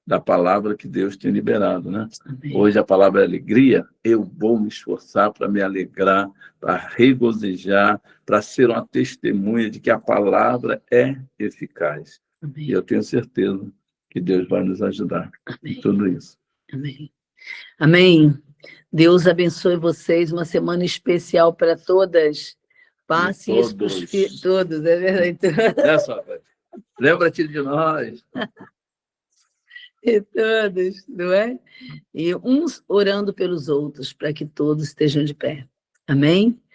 B: da palavra que Deus tem liberado, né?
A: Amém.
B: Hoje a palavra é alegria, eu vou me esforçar para me alegrar, para regozijar, para ser uma testemunha de que a palavra é eficaz.
A: Amém.
B: E eu tenho certeza que Deus vai nos ajudar em tudo isso.
A: Amém. Amém. Deus abençoe vocês, uma semana especial para todas. Passe isso para os filhos. Todos, é verdade.
B: Lembra-te de nós.
A: E todos, não é? E uns orando pelos outros, para que todos estejam de pé. Amém?